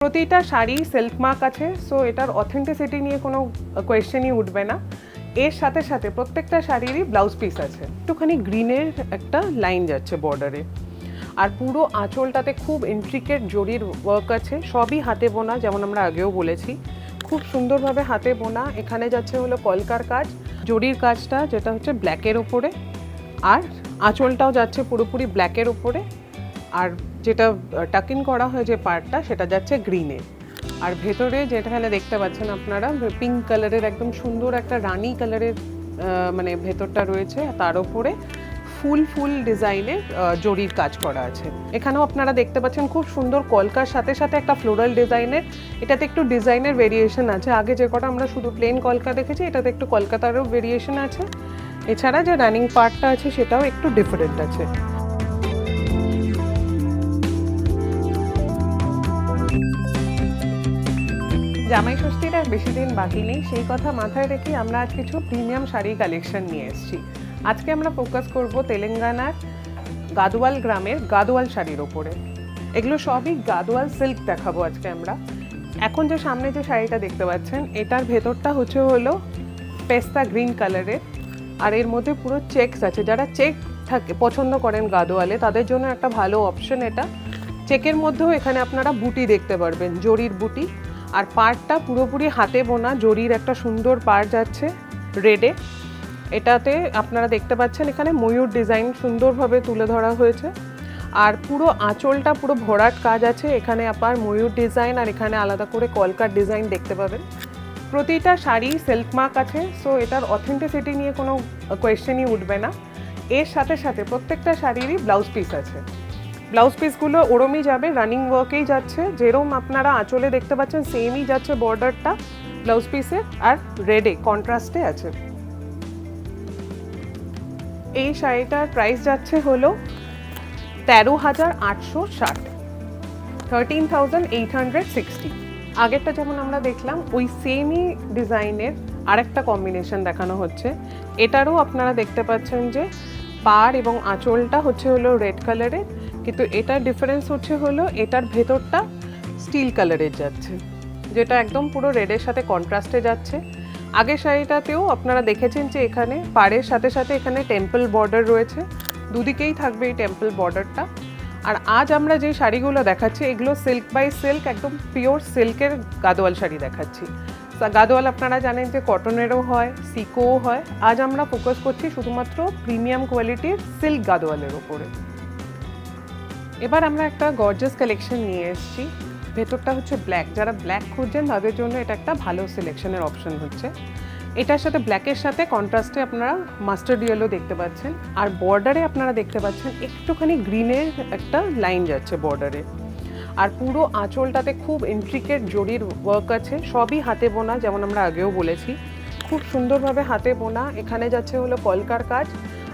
প্রতিটা sari silk mark আছে, so এটার অথেন্টিসিটি নিয়ে কোনো কোয়েশ্চেনই উঠবে না। এর সাথে সাথে প্রত্যেকটা শাড়িরই ব্লাউজ পিস আছে, একটুখানি গ্রিনের একটা লাইন যাচ্ছে বর্ডারে। আর পুরো আঁচলটাতে খুব ইন্ট্রিকেট জরির ওয়ার্ক আছে, সবই হাতে বোনা, যেমন আমরা আগেও বলেছি খুব সুন্দরভাবে হাতে বোনা। এখানে যাচ্ছে হলো কলকার কাজ, জরির কাজটা যেটা হচ্ছে ব্ল্যাকের ওপরে, আর আঁচলটাও যাচ্ছে পুরোপুরি ব্ল্যাকের ওপরে, আর যেটা টাকিং করা হয় যে পার্টটা সেটা যাচ্ছে গ্রিনে। আর ভেতরে যেখানে দেখতে পাচ্ছেন আপনারা পিঙ্ক কালারের একদম সুন্দর একটা রানি কালারের মানে ভেতরটা রয়েছে, তার উপরে ফুল ফুল ডিজাইনের জরির কাজ করা আছে। এখানেও আপনারা দেখতে পাচ্ছেন খুব সুন্দর কলকার সাথে সাথে একটা ফ্লোরাল ডিজাইনের, এটাতে একটু ডিজাইনের ভেরিয়েশন আছে। আগে যে কটা আমরা শুধু প্লেন কলকা দেখেছি, এটাতে একটু কলকাতারও ভেরিয়েশন আছে। এছাড়া যে রানিং পার্টটা আছে সেটাও একটু ডিফারেন্ট আছে। জামাই ষষ্ঠীর আর বেশি দিন বাকি নেই, সেই কথা মাথায় রেখে আমরা আজ কিছু প্রিমিয়াম শাড়ি কালেকশন নিয়ে এসেছি। আজকে আমরা ফোকাস করব তেলেঙ্গানার গাদোয়াল গ্রামের গাদোয়াল শাড়ির ওপরে। এগুলো সবই গাদোয়াল সিল্ক দেখাবো আজকে আমরা। এখন যে সামনে যে শাড়িটা দেখতে পাচ্ছেন, এটার ভেতরটা হচ্ছে হলো পেস্তা গ্রিন কালারের, আর এর মধ্যে পুরো চেকস আছে। যারা চেক থাকে পছন্দ করেন গাদোয়ালে, তাদের জন্য একটা ভালো অপশন এটা। চেকের মধ্যেও এখানে আপনারা বুটি দেখতে পারবেন, জরির বুটি। আর পাড়টা পুরোপুরি হাতে বোনা, জরির একটা সুন্দর পাড় যাচ্ছে রেডে। এটাতে আপনারা দেখতে পাচ্ছেন এখানে ময়ূর ডিজাইন সুন্দরভাবে তুলে ধরা হয়েছে। আর পুরো আঁচলটা পুরো ভরাট কাজ আছে, এখানে আপনার ময়ূর ডিজাইন আর এখানে আলাদা করে কলকার ডিজাইন দেখতে পাবেন। প্রতিটা শাড়ি সিল্ক মার্ক আছে, সো এটার অথেন্টিসিটি নিয়ে কোনো কোয়েশ্চেনই উঠবে না। এর সাথে সাথে প্রত্যেকটা শাড়িরই ব্লাউজ পিস আছে। ব্লাউজ পিসগুলো ওরমই যাবে, রানিং ওয়ার্কেই যাচ্ছে, যেরকম আপনারা আঁচলে দেখতে পাচ্ছেন সেমই যাচ্ছে বর্ডারটা ব্লাউজ পিসে, আর রেডে কন্ট্রাস্টে আছে। এই শাড়িটার প্রাইস যাচ্ছে হলো 13,860, 13,860। আগেরটা যেমন আমরা দেখলাম ওই সেমই ডিজাইনের আরেকটা কম্বিনেশন দেখানো হচ্ছে। এটারও আপনারা দেখতে পাচ্ছেন যে পাড় এবং আঁচলটা হচ্ছে হলো রেড কালারের, কিন্তু এটার ডিফারেন্স হচ্ছে হলো এটার ভেতরটা স্টিল কালারের যাচ্ছে, যেটা একদম পুরো রেডের সাথে কন্ট্রাস্টে যাচ্ছে। আগের শাড়িটাতেও আপনারা দেখেছেন যে এখানে পাড়ের সাথে সাথে এখানে টেম্পল বর্ডার রয়েছে, দুদিকেই থাকবে এই টেম্পল বর্ডারটা। আর আজ আমরা যে শাড়িগুলো দেখাচ্ছি এগুলো সিল্ক বাই সিল্ক, একদম পিওর সিল্কের গাদোয়াল শাড়ি দেখাচ্ছি। গাদোয়াল আপনারা জানেন যে কটনেরও হয়, সিকোও হয়। আজ আমরা ফোকাস করছি শুধুমাত্র প্রিমিয়াম কোয়ালিটির সিল্ক গাদোয়ালের ওপরে। এবার আমরা একটা গর্জাস কালেকশন নিয়ে এসেছি। ভেতরটা হচ্ছে ব্ল্যাক, যারা ব্ল্যাক খুঁজছেন তাদের জন্য এটা একটা ভালো সিলেকশনের অপশন হচ্ছে। এটার সাথে ব্ল্যাকের সাথে কন্ট্রাস্টে আপনারা মাস্টার্ড ইয়েলো দেখতে পাচ্ছেন, আর বর্ডারে আপনারা দেখতে পাচ্ছেন একটুখানি গ্রিনের একটা লাইন যাচ্ছে বর্ডারে। আর পুরো আঁচলটাতে খুব ইন্ট্রিকেট জরির ওয়ার্ক আছে, সবই হাতে বোনা, যেমন আমরা আগেও বলেছি খুব সুন্দরভাবে হাতে বোনা। এখানে যাচ্ছে হলো কলকার কাজ,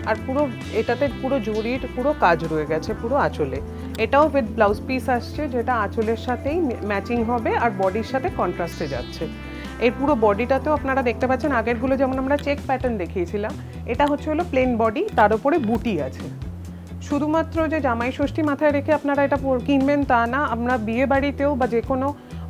আর পুরো এটাতে পুরো জরির পুরো কাজ রয়ে গেছে পুরো আঁচলে। এটাও উইথ ব্লাউজ পিস আসছে, যেটা আঁচলের সাথেই ম্যাচিং হবে আর বডির সাথে কন্ট্রাস্টে যাচ্ছে। এই পুরো বডিটাতেও আপনারা দেখতে পাচ্ছেন আগেরগুলো যেমন আমরা চেক প্যাটার্ন দেখিয়েছিলাম, এটা হচ্ছে হলো প্লেন বডি, তার উপরে বুটি আছে। শুধুমাত্র যে জামাই ষষ্ঠী মাথায় রেখে আপনারা এটা কিনবেন তা না, আমরা বিয়ে বাড়িতেও বা যে কোনো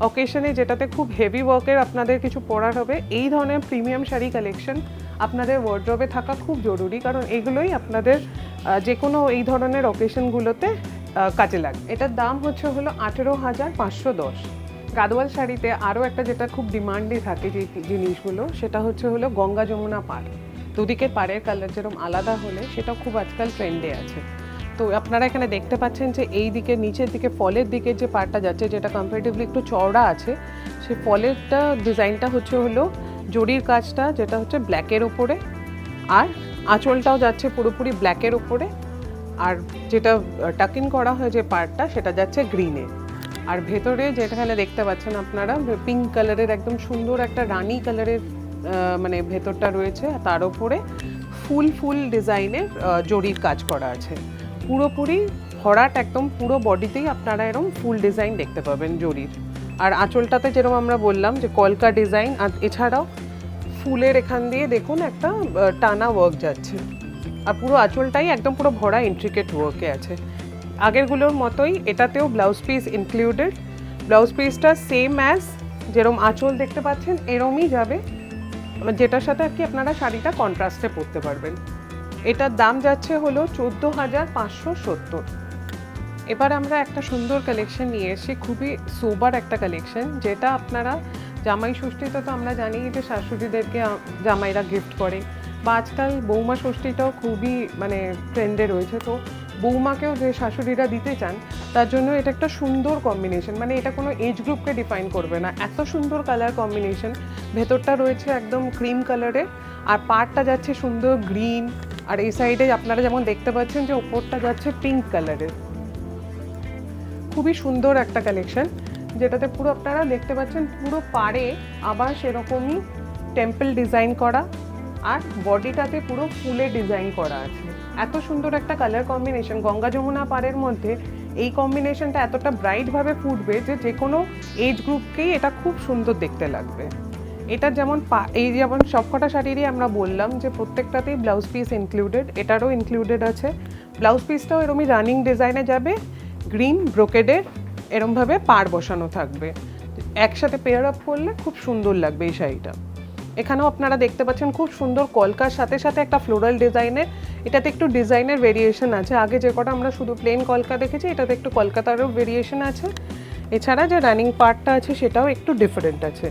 অকেশনে যেটাতে খুব হেভি ওয়ার্কের আপনাদের কিছু পরার হবে, এই ধরনের প্রিমিয়াম শাড়ি কালেকশন আপনাদের ওয়ার্ড্রবে থাকা খুব জরুরি, কারণ এগুলোই আপনাদের যে কোনো এই ধরনের অকেশনগুলোতে কাজে লাগবে। এটার দাম হচ্ছে হলো 18,510। গাদোয়াল শাড়িতে আরও একটা যেটা খুব ডিমান্ডে থাকে যে জিনিসগুলো, সেটা হচ্ছে হলো গঙ্গা যমুনা পাড়। দুদিকে পাড়ের কালার যেরকম আলাদা হলে সেটা খুব আজকাল ট্রেন্ডে আছে। তো আপনারা এখানে দেখতে পাচ্ছেন যে এই দিকে নিচের দিকে ফলের দিকে যে পাড়টা যাচ্ছে, যেটা কম্পারেটিভলি একটু চওড়া আছে, সেই ফলেরটা ডিজাইনটা হচ্ছে হলো জরির কাজটা, যেটা হচ্ছে ব্ল্যাকের ওপরে, আর আঁচলটাও যাচ্ছে পুরোপুরি ব্ল্যাকের ওপরে, আর যেটা টাকিং করা হয় যে পার্টটা সেটা যাচ্ছে গ্রিনে। আর ভেতরে যেখানে দেখতে পাচ্ছেন আপনারা পিঙ্ক কালারের একদম সুন্দর একটা রানি কালারের মানে ভেতরটা রয়েছে, তার উপরে ফুল ফুল ডিজাইনের জরির কাজ করা আছে। পুরোপুরি ভরাট একদম পুরো বডিতেই আপনারা এরকম ফুল ডিজাইন দেখতে পাবেন জরির। আর আঁচলটাতে যেরকম আমরা বললাম যে কলকা ডিজাইন, আর এছাড়াও ফুলের এখান দিয়ে দেখুন একটা টানা ওয়ার্ক যাচ্ছে, আর পুরো আঁচলটাই একদম পুরো ভরা ইন্ট্রিকেট ওয়ার্কে আছে। আগেরগুলোর মতোই এটাতেও ব্লাউজ পিস ইনক্লুডেড, ব্লাউজ পিসটা সেম অ্যাজ যেরকম আঁচল দেখতে পাচ্ছেন এরমই যাবে, যেটার সাথে আর কি আপনারা শাড়িটা কন্ট্রাস্টে পরতে পারবেন। এটার দাম যাচ্ছে হলো 14,570। এবার আমরা একটা সুন্দর কালেকশন নিয়ে এসেছি, খুবই সোবার একটা কালেকশন, যেটা আপনারা জামাই ষষ্ঠীতে তো আমরা জানি যে শাশুড়িদেরকে জামাইরা গিফট করে, বা আজকাল বৌমা ষষ্ঠীটাও খুবই মানে ট্রেন্ডে রয়েছে, তো বৌমাকেও যে শাশুড়িরা দিতে চান তার জন্য এটা একটা সুন্দর কম্বিনেশন, মানে এটা কোনো এজ গ্রুপকে ডিফাইন করবে না, এত সুন্দর কালার কম্বিনেশন। ভেতরটা রয়েছে একদম ক্রিম কালারে, আর পাড়টা যাচ্ছে সুন্দর গ্রিন, আর এই সাইডে আপনারা যেমন দেখতে পাচ্ছেন যে ওপরটা যাচ্ছে পিঙ্ক কালারের। খুবই সুন্দর একটা কালেকশন, যেটাতে পুরো আপনারা দেখতে পাচ্ছেন পুরো পাড়ে আবার সেরকমই টেম্পল ডিজাইন করা, আর বডিটাতে পুরো ফুলে ডিজাইন করা আছে। এত সুন্দর একটা কালার কম্বিনেশন, গঙ্গা যমুনা পাড়ের মধ্যে এই কম্বিনেশনটা এতটা ব্রাইটভাবে ফুটবে যে যে কোনো এজ গ্রুপকেই এটা খুব সুন্দর দেখতে লাগবে। এটা যেমন এই যেমন সবকটা শাড়িরই আমরা বললাম যে প্রত্যেকটাতেই ব্লাউজ পিস ইনক্লুডেড, এটারও ইনক্লুডেড আছে। ব্লাউজ পিসটাও এরমই রানিং ডিজাইনে যাবে, গ্রিন ব্রোকেডের এরমভাবে পাড় বসানো থাকবে, একসাথে পেয়ার আপ করলে খুব সুন্দর লাগবে এই শাড়িটা। এখানেও আপনারা দেখতে পাচ্ছেন খুব সুন্দর কলকার সাথে সাথে একটা ফ্লোরাল ডিজাইনের, এটাতে একটু ডিজাইনের ভেরিয়েশন আছে। আগে যে কটা আমরা শুধু প্লেন কলকা দেখেছি, এটাতে একটু কলকাতারও ভেরিয়েশন আছে। এছাড়া যে রানিং পার্টটা আছে সেটাও একটু ডিফারেন্ট আছে।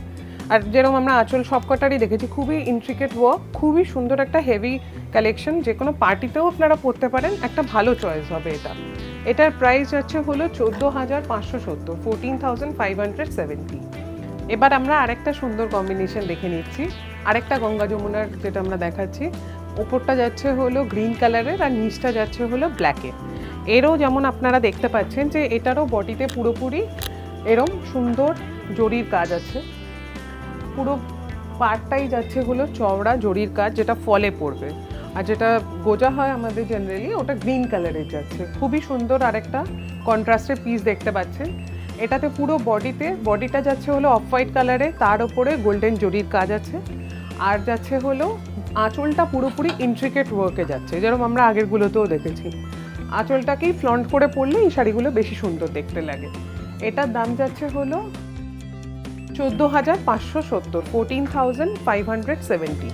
আর যেরকম আমরা আঁচল সবকটারই দেখেছি, খুবই ইন্ট্রিকেট ওয়ার্ক, খুবই সুন্দর একটা হেভি কালেকশন, যে কোনো পার্টিতেও আপনারা পরতে পারেন, একটা ভালো চয়েস হবে এটা। এটার প্রাইস যাচ্ছে হলো 14,570, 14,570। এবার আমরা আরেকটা সুন্দর কম্বিনেশন দেখে নিচ্ছি, আরেকটা গঙ্গা যমুনার যেটা আমরা দেখাচ্ছি। ওপরটা যাচ্ছে হলো গ্রিন কালারের আর নিচটা যাচ্ছে হলো ব্ল্যাকের। এরও যেমন আপনারা দেখতে পাচ্ছেন যে এটারও বডিতে পুরোপুরি এরম সুন্দর জরির কাজ আছে, পুরো পার্টটাই যাচ্ছে হলো চওড়া জরির কাজ, যেটা ফলে পড়বে। আর যেটা গোজা হয় আমাদের জেনারেলি, ওটা গ্রিন কালারের যাচ্ছে, খুবই সুন্দর আরেকটা কন্ট্রাস্টের পিস দেখতে পাচ্ছেন। এটাতে পুরো বডিটা যাচ্ছে হলো অফ হোয়াইট কালারে, তার উপরে গোল্ডেন জরির কাজ আছে, আর যাচ্ছে হলো আঁচলটা পুরোপুরি ইন্ট্রিকেট ওয়ার্কে যাচ্ছে, যেরকম আমরা আগেরগুলোতেও দেখেছি। আঁচলটাকেই ফ্লন্ট করে পরলে এই শাড়িগুলো বেশি সুন্দর দেখতে লাগে। এটার দাম যাচ্ছে হলো 14,570, 14,570।